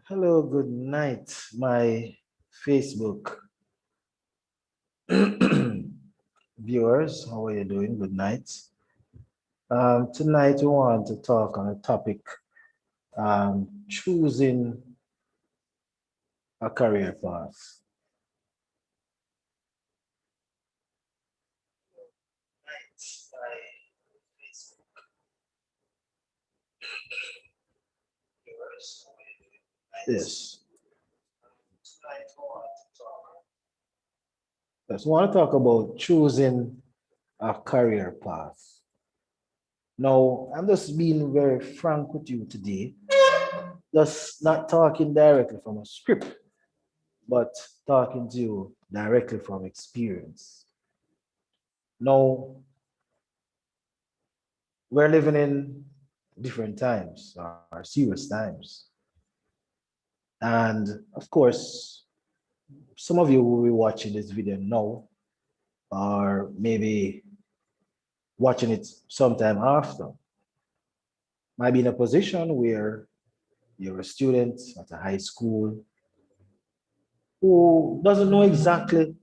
Hello, good night, my Facebook viewers. How are you doing? Good night. Tonight we want to talk on a topic, choosing a career path. My Facebook viewers, how are you doing? Yes. Tonight we want to talk. Yes, we want to talk about choosing a career path. Now, I'm just being very frank with you today, just not talking directly from a script, but talking to you directly from experience. Now, we're living in different times, or serious times. And of course, some of you will be watching this video now, or maybe watching it sometime after. Might be in a position where you're a student at a high school who doesn't know exactly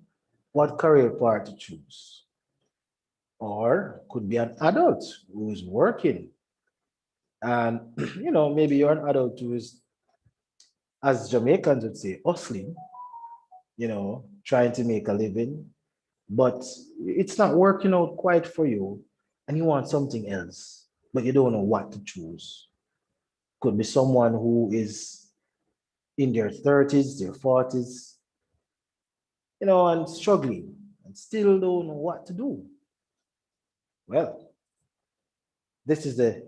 what career path to choose. Or could be an adult who is working. And maybe you're an adult who is, as Jamaicans would say, hustling, trying to make a living, but it's not working out quite for you, and you want something else, but you don't know what to choose. Could be someone who is in their 30s, their 40s, and struggling and still don't know what to do. Well, this is the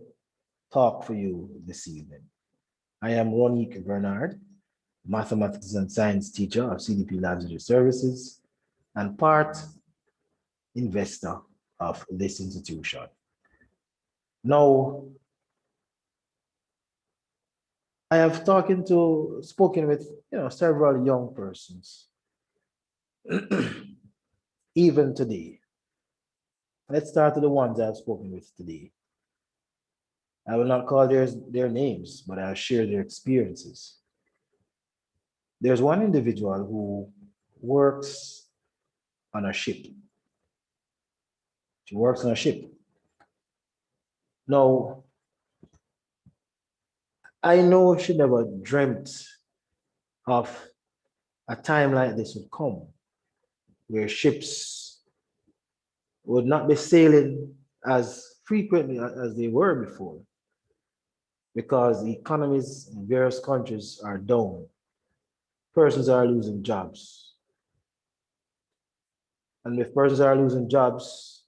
talk for you this evening. I am Ronique Bernard, mathematics and science teacher of CDPLABS Services and part investor of this institution. Now, I have spoken with several young persons, even today. Let's start with the ones I've spoken with today. I will not call their names, but I'll share their experiences. There's one individual who works on a ship. She works on a ship. Now, I know she never dreamt of a time like this would come, where ships would not be sailing as frequently as they were before, because the economies in various countries are down. Persons are losing jobs. And if persons are losing jobs,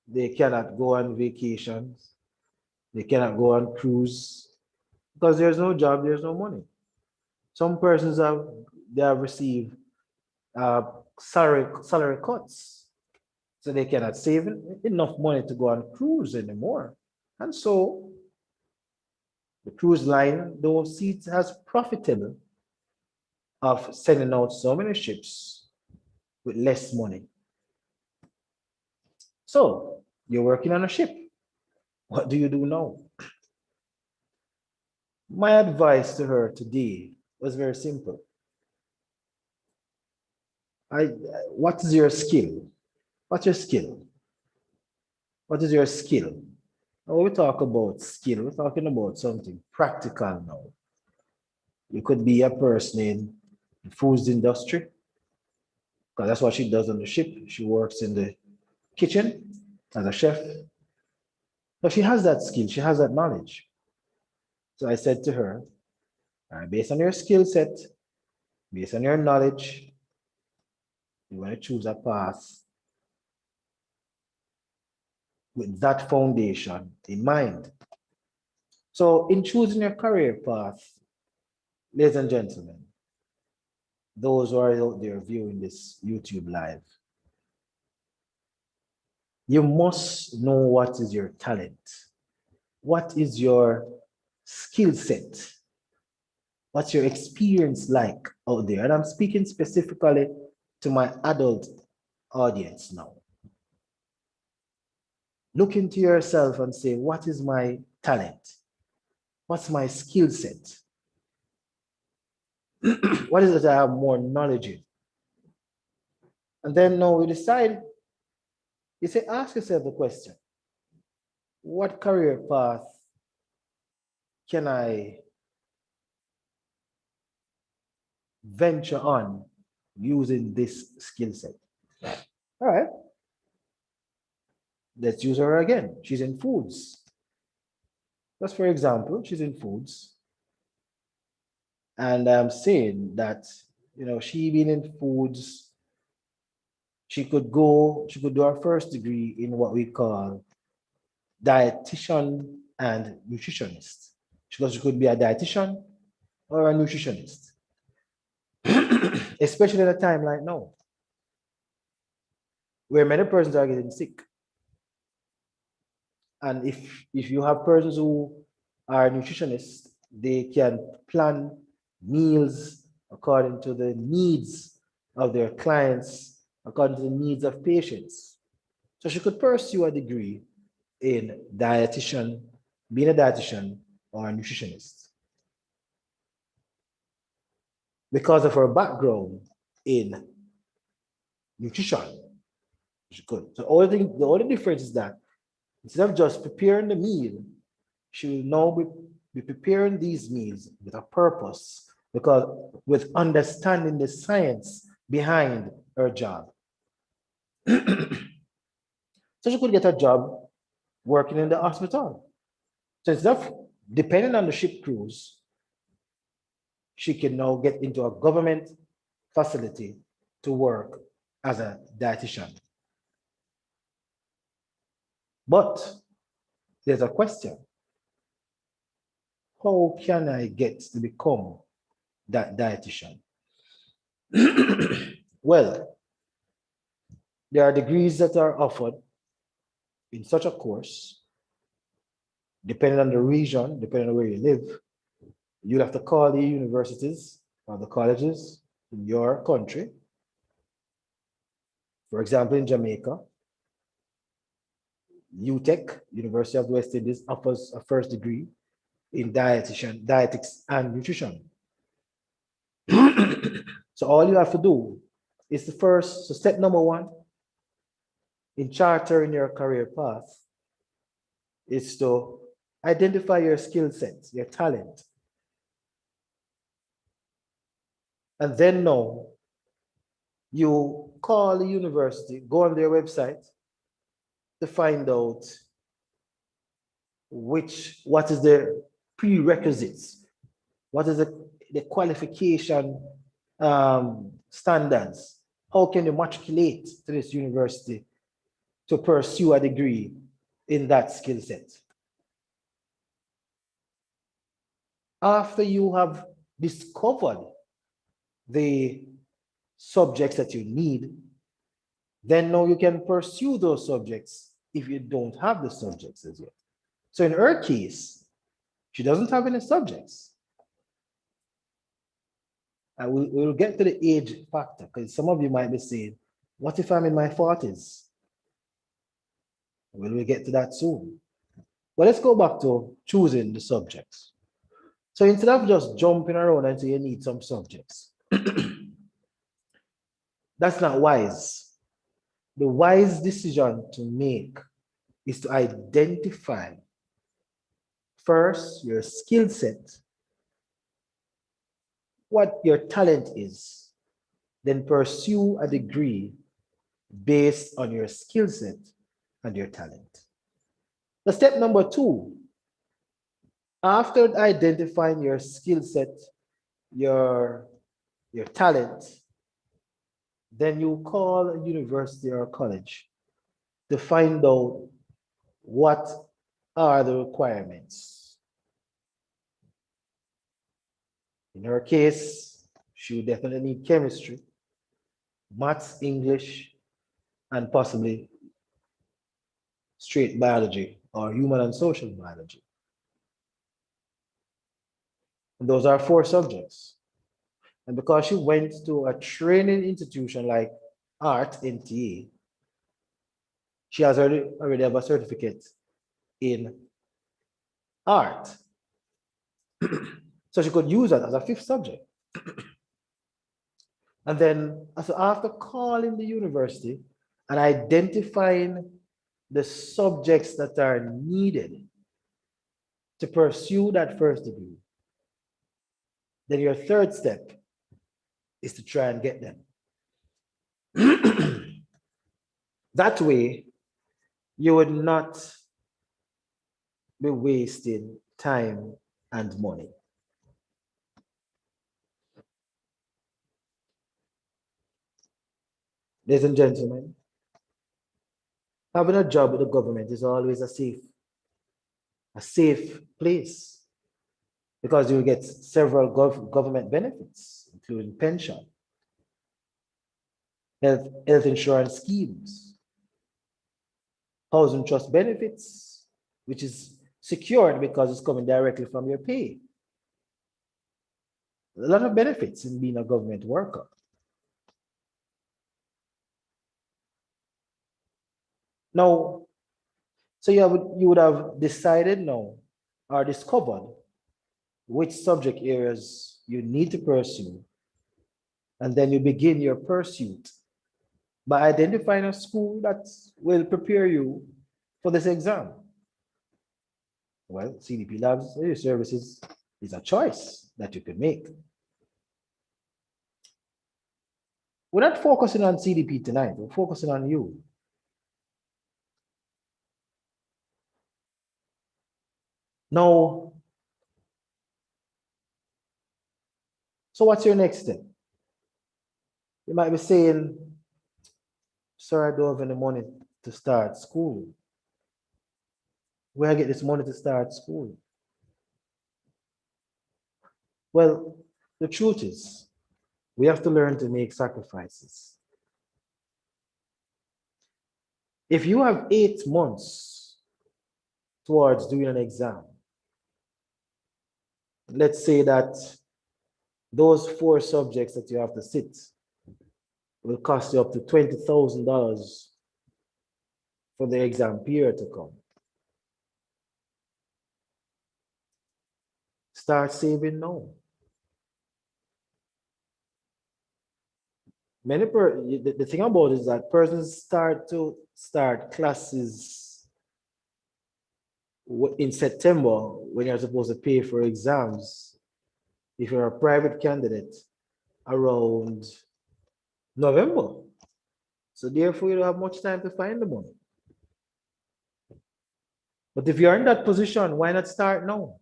they cannot go on vacations, they cannot go on cruise, because there's no job, there's no money. Some persons have received uh, salary cuts, so they cannot save enough money to go on cruise anymore. And so the cruise line don't see it as profitable of sending out so many ships with less money. So you're working on a ship. What do you do now? My advice to her today was very simple. What is your skill? What's your skill? What is your skill? When we talk about skill, we're talking about something practical now. You could be a person in the food industry, because that's what she does on the ship. She works in the kitchen as a chef. But she has that skill, she has that knowledge. So I said to her, based on your skill set, based on your knowledge, you want to choose a path with that foundation in mind. So in choosing your career path, ladies and gentlemen, those who are out there viewing this YouTube live, you must know what is your talent. What is your skill set? What's your experience like out there? And I'm speaking specifically to my adult audience now. Look into yourself and say, what is my talent? What's my skill set? What is it that I have more knowledge in? And then now we decide, you say, ask yourself the question, what career path can I venture on using this skill set? All right, let's use her again. She's in foods. Just for example, she's in foods. And I'm saying that, she being in foods, she could do her first degree in what we call dietitian and nutritionist. Because she could be a dietitian or a nutritionist, especially at a time like now, where many persons are getting sick. And if you have persons who are nutritionists, they can plan meals according to the needs of their clients, according to the needs of patients. So she could pursue a degree in dietitian, being a dietitian or a nutritionist, because of her background in nutrition. She could. So the only difference is that instead of just preparing the meal, she will now be preparing these meals with a purpose, because with understanding the science behind her job. So she could get a job working in the hospital. So instead of depending on the ship crews, she can now get into a government facility to work as a dietitian. But there's a question. How can I get to become that dietitian? Well, there are degrees that are offered in such a course, depending on the region, depending on where you live. You'll have to call the universities or the colleges in your country. For example, in Jamaica, UTEC, University of the West Indies, offers a first degree in dietetics and nutrition. So all you have to do is so step number one in chartering your career path is to identify your skill sets, your talent. And then now you call the university, go on their website to find out what is their prerequisites, what is the qualification standards, how can you matriculate to this university to pursue a degree in that skill set. After you have discovered the subjects that you need, then now you can pursue those subjects if you don't have the subjects as yet. So in her case, she doesn't have any subjects. And we'll get to the age factor, because some of you might be saying, what if I'm in my 40s? We'll get to that soon. But let's go back to choosing the subjects. So instead of just jumping around and saying you need some subjects, that's not wise. The wise decision to make is to identify first your skill set, what your talent is, then pursue a degree based on your skill set and your talent. The step number two, after identifying your skill set, your talent, then you call a university or a college to find out what are the requirements. In her case, she would definitely need chemistry, maths, English, and possibly straight biology or human and social biology. And those are 4 subjects. And because she went to a training institution like ART NTA, she has already have a certificate in art. So she could use that as a 5th subject. And then, so after calling the university and identifying the subjects that are needed to pursue that first degree, then your third step is to try and get them. That way, you would not be wasting time and money. Ladies and gentlemen, having a job with the government is always a safe place because you get several government benefits, including pension, health insurance schemes, housing trust benefits, which is secured because it's coming directly from your pay. A lot of benefits in being a government worker. Now, so you would have decided now or discovered which subject areas you need to pursue, and then you begin your pursuit by identifying a school that will prepare you for this exam. Well, CDPLABS services is a choice that you can make. We're not focusing on CDP tonight, we're focusing on you. Now, so what's your next step? You might be saying, sir, I don't have any money to start school. Where I get this money to start school? Well, the truth is, we have to learn to make sacrifices. If you have 8 months towards doing an exam, let's say that those 4 subjects that you have to sit will cost you up to $20,000 for the exam period to come. Start saving now. The thing about it is that persons start classes in September when you're supposed to pay for exams. If you're a private candidate, around November. So therefore, you don't have much time to find the money. But if you're in that position, why not start now?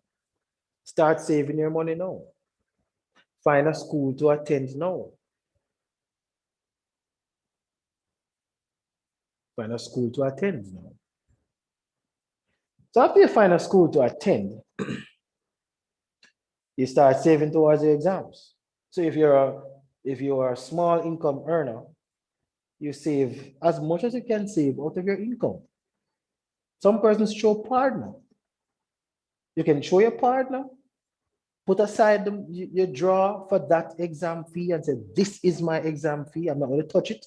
Start saving your money now. Find a school to attend now. Find a school to attend now. So after you find a school to attend, you start saving towards your exams. So if you're a small income earner, you save as much as you can save out of your income. Some persons show partner. You can show your partner, put aside your draw for that exam fee and say, this is my exam fee, I'm not going to touch it.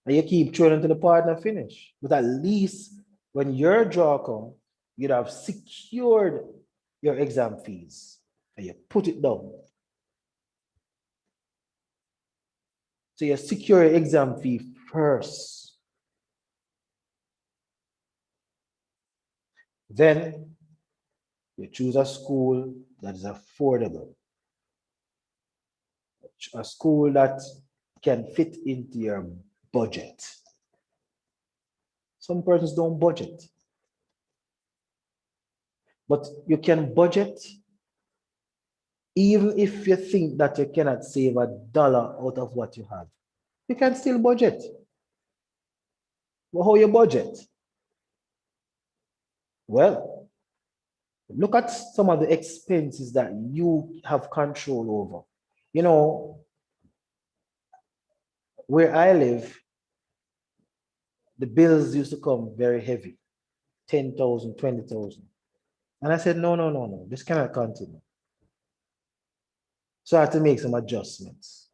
And you keep throwing until the partner finish. But at least when your draw comes, you'd have secured your exam fees and you put it down. So you secure your exam fee first. Then you choose a school that is affordable. A school that can fit into your budget. Some persons don't budget. But you can budget even if you think that you cannot save $1 out of what you have. You can still budget. Well, how you budget? Well, look at some of the expenses that you have control over. You know, where I live, the bills used to come very heavy, 10,000, 20,000. And I said, no, this cannot continue. So I had to make some adjustments.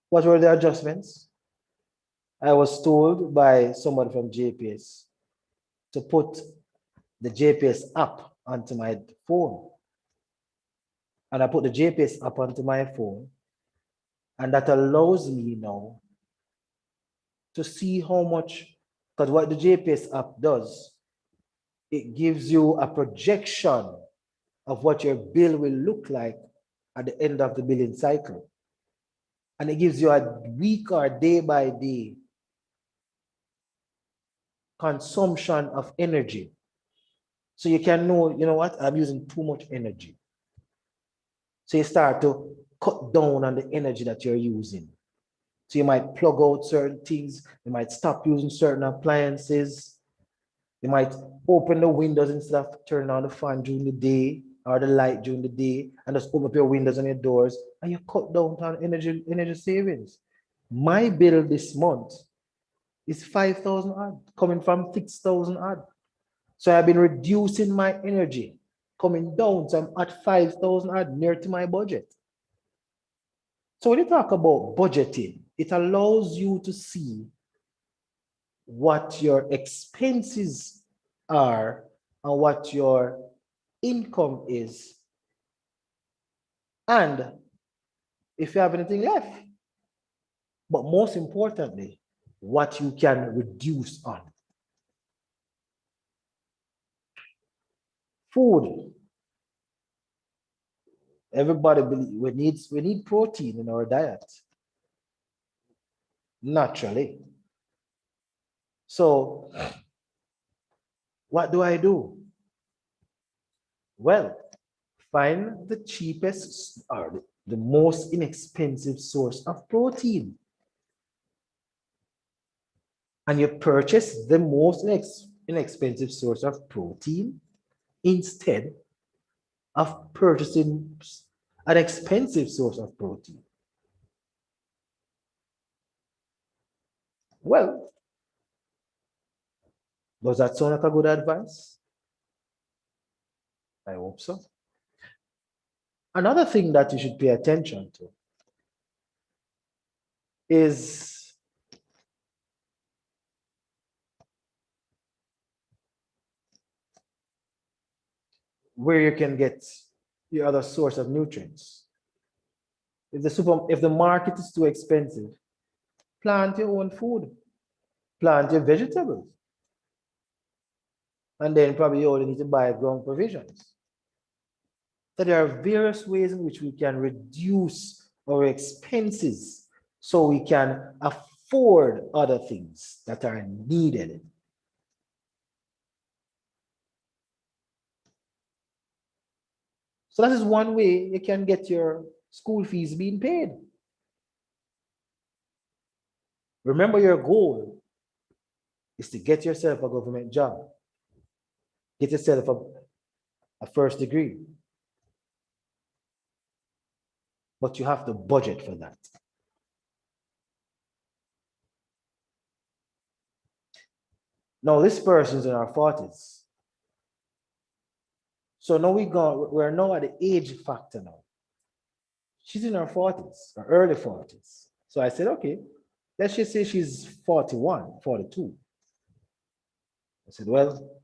What were the adjustments? I was told by somebody from JPS to put the JPS app onto my phone. And I put the GPS app onto my phone. And that allows me now to see how much, because what the GPS app does, it gives you a projection of what your bill will look like at the end of the billing cycle. And it gives you a week or day by day consumption of energy. So you can know, you know what, I'm using too much energy. So you start to cut down on the energy that you're using. So you might plug out certain things, you might stop using certain appliances, you might open the windows instead of turning on the fan during the day or the light during the day, and just open up your windows and your doors, and you cut down on energy savings. My bill this month is 5,000 odd, coming from 6,000 odd. So I've been reducing my energy, coming down, so I'm at 5,000 odd, near to my budget. So when you talk about budgeting, it allows you to see what your expenses are and what your income is, and if you have anything left. But most importantly, what you can reduce on. Food. Everybody believes we need protein in our diet, naturally. So what do I do? Well, find the cheapest or the most inexpensive source of protein. And you purchase the most inexpensive source of protein instead of purchasing an expensive source of protein. Well, does that sound like a good advice? I hope so. Another thing that you should pay attention to is where you can get your other source of nutrients. If the market is too expensive, plant your own food, plant your vegetables, and then probably you only need to buy ground provisions. So there are various ways in which we can reduce our expenses so we can afford other things that are needed. So that is one way you can get your school fees being paid. Remember, your goal is to get yourself a government job, get yourself a first degree. But you have to budget for that. Now, this person's in our 40s. So now we're now at the age factor now. She's in her 40s, or early 40s. So I said, okay, let's just say she's 41, 42. I said, well,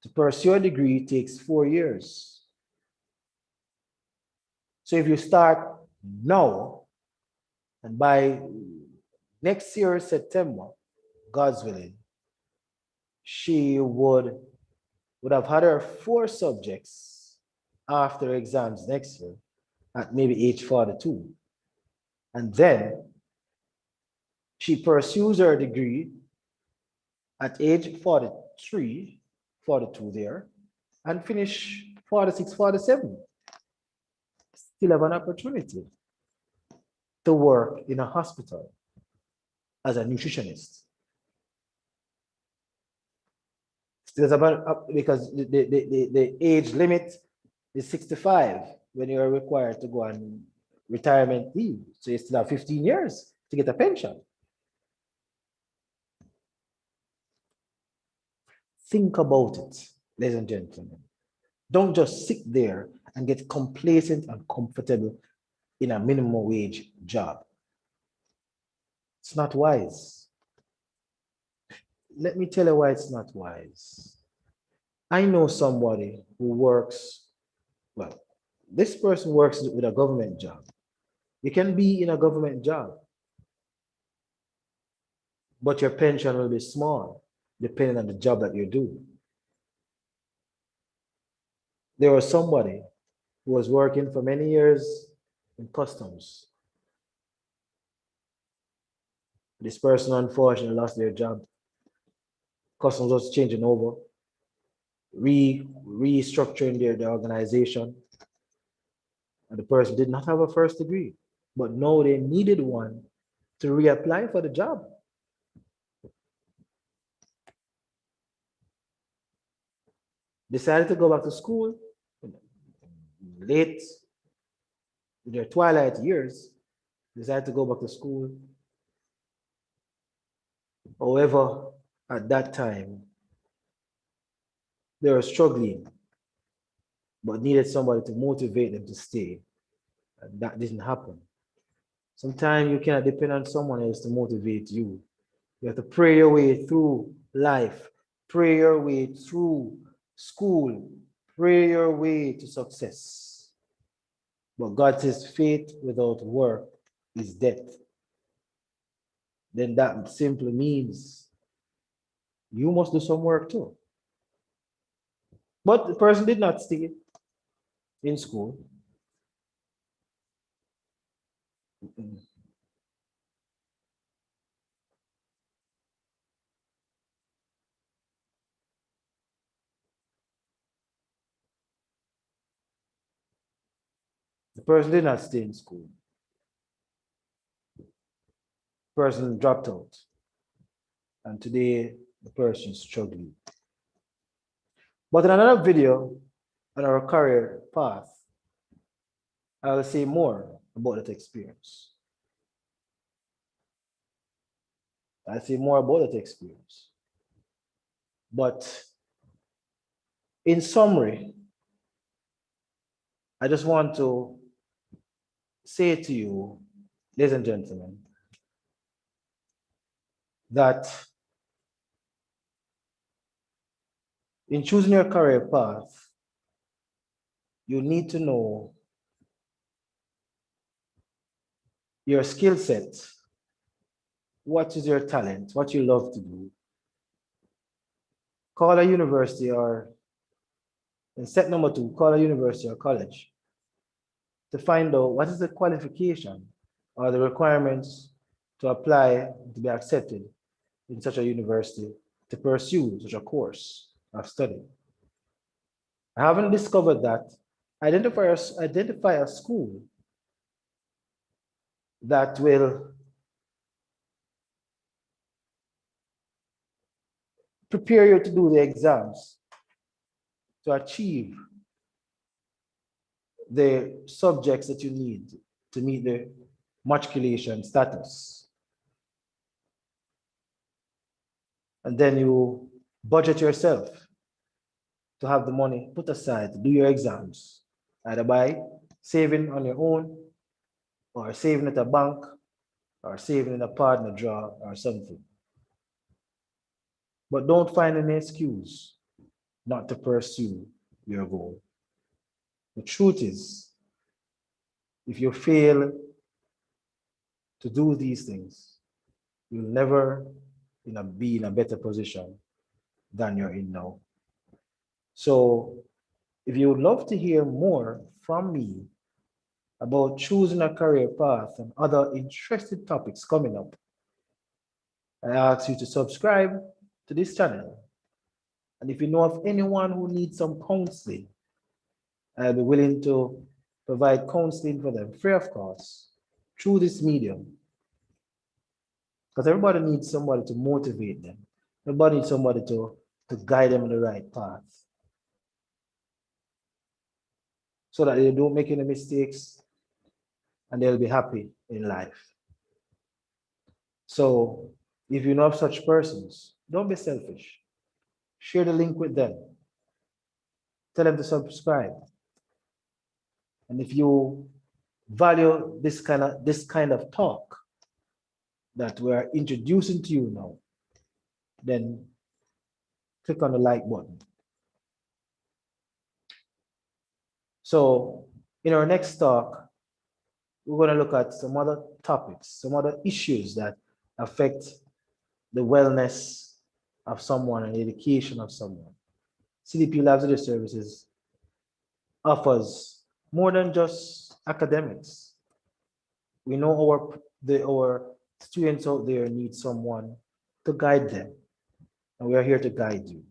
to pursue a degree takes 4 years. So if you start now, and by next year, September, God's willing, she would have had her 4 subjects after exams next year at maybe age 42. And then she pursues her degree at age 43, 42 there, and finish 46, 47. Still have an opportunity to work in a hospital as a nutritionist. Still about, because the age limit is 65 when you're required to go on retirement leave. So you still have 15 years to get a pension. Think about it, ladies and gentlemen. Don't just sit there and get complacent and comfortable in a minimum wage job. It's not wise. Let me tell you why it's not wise. I know somebody who works, well, this person works with a government job. You can be in a government job, but your pension will be small depending on the job that you do. There was somebody who was working for many years in customs. This person unfortunately lost their job. Customs was changing over, restructuring their organization, and the person did not have a first degree, but no, they needed one to reapply for the job. Decided to go back to school late in their twilight years, decided to go back to school. However, at that time, they were struggling, but needed somebody to motivate them to stay. And that didn't happen. Sometimes you cannot depend on someone else to motivate you. You have to pray your way through life, pray your way through school, pray your way to success. But God says faith without work is death. Then that simply means you must do some work too. But the person did not stay in school. The person did not stay in school. The person dropped out. And today, the person is struggling. But in another video on our career path, I will say more about that experience. I'll say more about that experience. But in summary, I just want to say to you, ladies and gentlemen, that in choosing your career path, you need to know your skill set, what is your talent, what you love to do. Call a university or, in step number 2, call a university or college to find out what is the qualification or the requirements to apply to be accepted in such a university to pursue such a course of study. I haven't discovered that. Identify a school that will prepare you to do the exams to achieve the subjects that you need to meet the matriculation status. And then you budget yourself to have the money put aside to do your exams, either by saving on your own, or saving at a bank, or saving in a partner draw or something. But don't find any excuse not to pursue your goal. The truth is, if you fail to do these things, you'll never be in a better position than you're in now. So if you would love to hear more from me about choosing a career path and other interesting topics coming up, I ask you to subscribe to this channel. And if you know of anyone who needs some counseling, I'll be willing to provide counseling for them free of cost through this medium. Because everybody needs somebody to motivate them. Everybody needs somebody to guide them in the right path, so that they don't make any mistakes and they'll be happy in life. So if you know of such persons, don't be selfish. Share the link with them. Tell them to subscribe. And if you value this kind of talk that we're introducing to you now, then click on the like button. So in our next talk, we're going to look at some other topics, some other issues that affect the wellness of someone and the education of someone. CDP Labs Other Services offers more than just academics. We know our students out there need someone to guide them, and we are here to guide you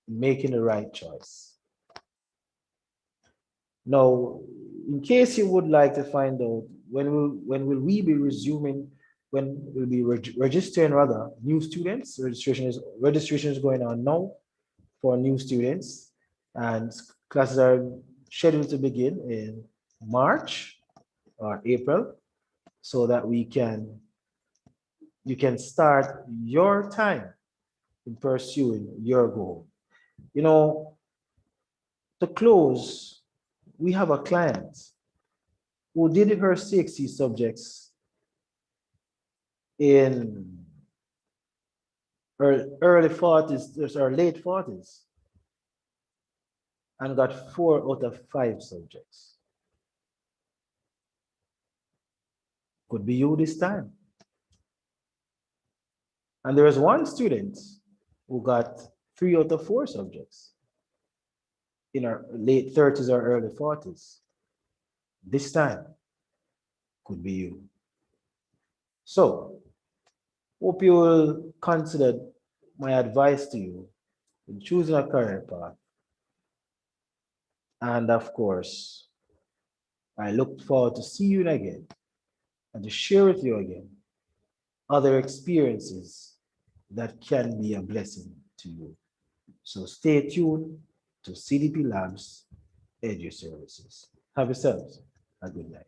in making the right choice. Now, in case you would like to find out when will we be resuming, when we'll be registering rather new students, registration is going on now for new students, and classes are scheduled to begin in March or April, so that you can start your time in pursuing your goal. You know, to close, we have a client who did her CXC subjects in her early 40s or late 40s and got 4 out of 5 subjects. Could be you this time. And there was one student who got 3 out of 4 subjects in her late 30s or early 40s. This time could be you. So, hope you will consider my advice to you in choosing a career path. And of course, I look forward to see you again and to share with you again other experiences that can be a blessing to you. So stay tuned to CDP Labs Edu Services. Have yourselves a good night.